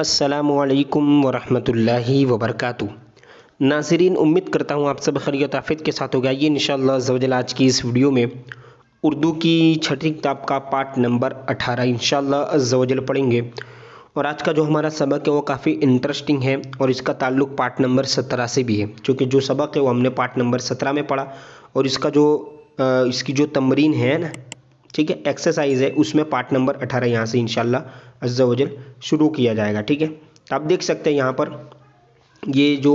अस्सलामुअलैकुम वरहमतुल्लाहि वबरकातुहू। नाज़रीन, उम्मीद करता हूँ आप सब खैरियत आफियत के साथ होगा। आइए इंशाअल्लाह अज़्ज़ा वजल आज की इस वीडियो में उर्दू की छठी किताब का पाठ नंबर 18 इंशाअल्लाह अज़्ज़ा वजल पढ़ेंगे। और आज का जो हमारा सबक है वो काफ़ी इंटरेस्टिंग है और इसका ताल्लुक़ पाठ नंबर 17 से भी है, क्योंकि जो सबक है वो हमने पाठ नंबर 17 में पढ़ा और इसकी जो तमरीन है ना, ठीक है, एक्सरसाइज है, उसमें पार्ट नंबर 18 यहाँ से इंशाल्लाह अज़्ज़ा वजल शुरू किया जाएगा। ठीक है, तो आप देख सकते हैं यहाँ पर ये जो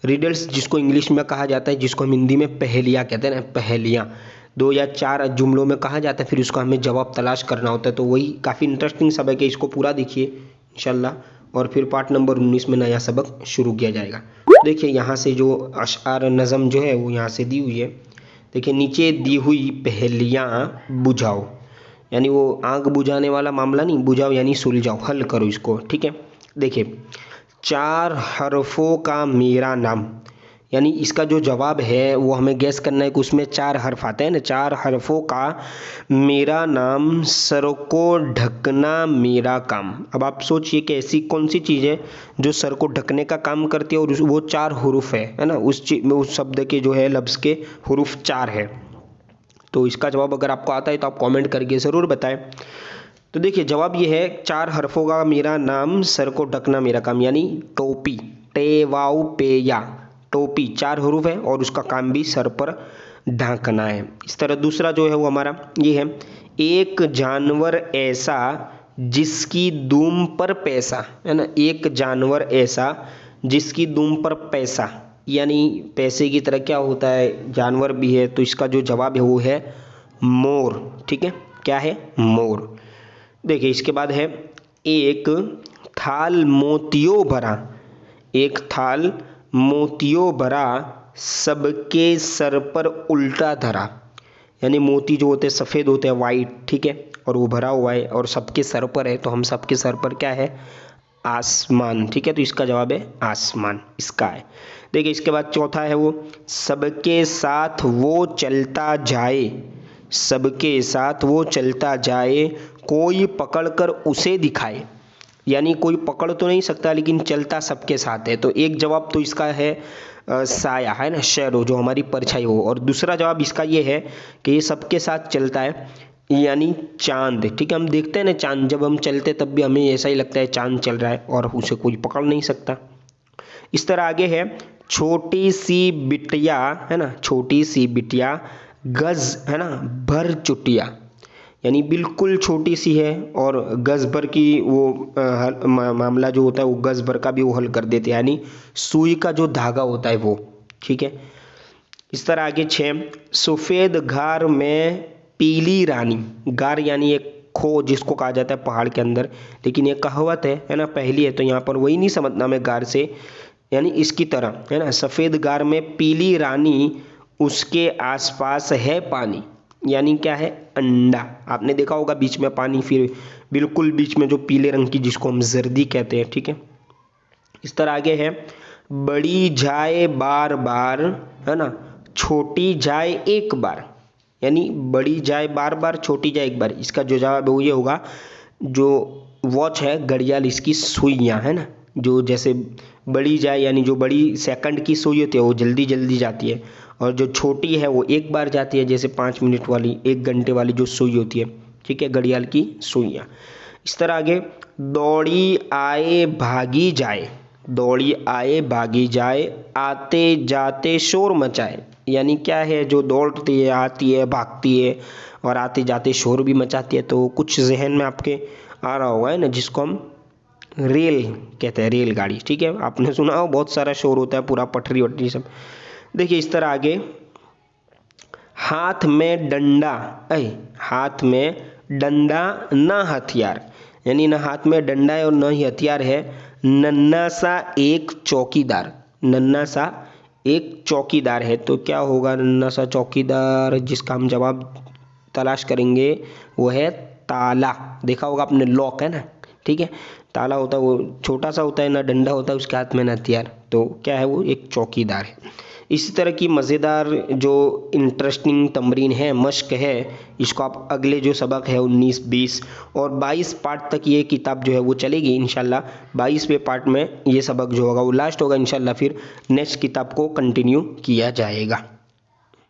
रिडल्स जिसको इंग्लिश में कहा जाता है, जिसको हम हिंदी में पहेलियाँ कहते हैं ना, पहेलियाँ 2 या 4 जुमलों में कहा जाता है, फिर उसको हमें जवाब तलाश करना होता है। तो वही काफ़ी इंटरेस्टिंग सबक है, इसको पूरा देखिए इंशाल्लाह और फिर पार्ट नंबर 19 में नया सबक शुरू किया जाएगा। देखिए यहाँ से जो अशआर नज़म जो है वो यहाँ से दी हुई है। देखिए नीचे दी हुई पहेलियाँ बुझाओ, यानी वो आग बुझाने वाला मामला नहीं, बुझाओ यानी सुलझाओ, हल करो इसको। ठीक है, देखिए 4 हरफों का मेरा नाम, यानी इसका जो जवाब है वो हमें गैस करना है कि उसमें 4 हर्फ आते हैं ना। 4 हरफों का मेरा नाम, सर को ढकना मेरा काम। अब आप सोचिए कि ऐसी कौन सी चीज़ है जो सर को ढकने का काम करती है और वो 4 हुरूफ है ना, उस शब्द के जो है लफ्ज़ के हुरूफ 4 है। तो इसका जवाब अगर आपको आता है तो आप कमेंट करके ज़रूर बताएं। तो देखिए जवाब ये है 4 हरफों का मेरा नाम, सर को ढकना मेरा काम, यानी टोपी, टे वाउ पे या, टोपी 4 हरूफ है और उसका काम भी सर पर ढांकना है। इस तरह दूसरा जो है वो हमारा ये है, एक जानवर ऐसा जिसकी दुम पर पैसा, है ना, एक जानवर ऐसा जिसकी दुम पर पैसा, यानी पैसे की तरह क्या होता है, जानवर भी है। तो इसका जो जवाब है वो है मोर। ठीक है, क्या है, मोर। देखिए इसके बाद है, एक थाल मोतियों भरा, एक थाल मोतियों भरा सबके सर पर उल्टा धरा, यानी मोती जो होते हैं सफ़ेद होते हैं, वाइट, ठीक है, और वो भरा हुआ है और सबके सर पर है, तो हम सबके सर पर क्या है, आसमान। ठीक है, तो इसका जवाब है आसमान, इसका है। देखिए इसके बाद चौथा है वो, सबके साथ वो चलता जाए, सबके साथ वो चलता जाए, कोई पकड़कर उसे दिखाए, यानी कोई पकड़ तो नहीं सकता लेकिन चलता सबके साथ है। तो एक जवाब तो इसका है साया, है ना, शैडो, जो हमारी परछाई हो। और दूसरा जवाब इसका ये है कि ये सबके साथ चलता है, यानी चांद। ठीक है, हम देखते हैं ना चांद, जब हम चलते तब भी हमें ऐसा ही लगता है चांद चल रहा है और उसे कोई पकड़ नहीं सकता। इस तरह आगे है, छोटी सी बिटिया, है ना, छोटी सी बिटिया गज, है ना, भर चुटिया, यानी बिल्कुल छोटी सी है और गज भर की वो मामला जो होता है वो गज भर का भी वो हल कर देते हैं, यानी सुई का जो धागा होता है वो। ठीक है, इस तरह आगे 6, सफ़ेद गार में पीली रानी, गार यानी एक खो जिसको कहा जाता है पहाड़ के अंदर, लेकिन ये कहावत है ना, पहली है, तो यहाँ पर वही नहीं समझना मैं गार से, यानी इसकी तरह, है ना, सफ़ेद गार में पीली रानी, उसके आसपास है पानी, यानी क्या है, अंडा। आपने देखा होगा बीच में पानी, फिर बिल्कुल बीच में जो पीले रंग की जिसको हम जर्दी कहते हैं। ठीक है, इस तरह आगे है, बड़ी जाए बार बार, है ना, छोटी जाए एक बार, यानी बड़ी जाए बार बार, छोटी जाए एक बार। इसका जो जवाब वो ये होगा, जो वॉच है, घड़ियाल, इसकी सुइयाँ, है ना, जो जैसे बड़ी जाए यानी जो बड़ी सेकंड की सुई होती है वो जल्दी जल्दी जाती है, और जो छोटी है वो एक बार जाती है, जैसे 5 मिनट वाली, 1 घंटे वाली जो सुई होती है। ठीक है, घड़ियाल की सुइयाँ। इस तरह आगे, दौड़ी आए भागी जाए, दौड़ी आए भागी जाए, आते जाते शोर मचाए, यानी क्या है, जो दौड़ती है, आती है, भागती है और आते जाते शोर भी मचाती है। तो कुछ जहन में आपके आ रहा होगा, है ना, जिसको हम रेल कहते हैं, रेलगाड़ी। ठीक है, आपने सुना हो, बहुत सारा शोर होता है, पूरा पटरी वटरी सब। देखिए इस तरह आगे, हाथ में डंडा, हाथ में डंडा ना हथियार, यानी ना हाथ में डंडा है और ना ही हथियार है, नन्ना सा एक चौकीदार, नन्ना सा एक चौकीदार है। तो क्या होगा नन्ना सा चौकीदार, जिसका हम जवाब तलाश करेंगे वो है ताला। देखा होगा आपने, लॉक है ना, ठीक है, ताला होता है वो छोटा सा होता है, ना डंडा होता है उसके हाथ में, ना हथियार, तो क्या है वो एक चौकीदार है। इसी तरह की मज़ेदार जो इंटरेस्टिंग तमरीन है, मश्क है, इसको आप अगले जो सबक है 19, 20 और 22 पार्ट तक ये किताब जो है वो चलेगी इंशाल्लाह। 22वें पार्ट में ये सबक जो होगा वो लास्ट होगा इंशाल्लाह, फिर नेक्स्ट किताब को कंटिन्यू किया जाएगा।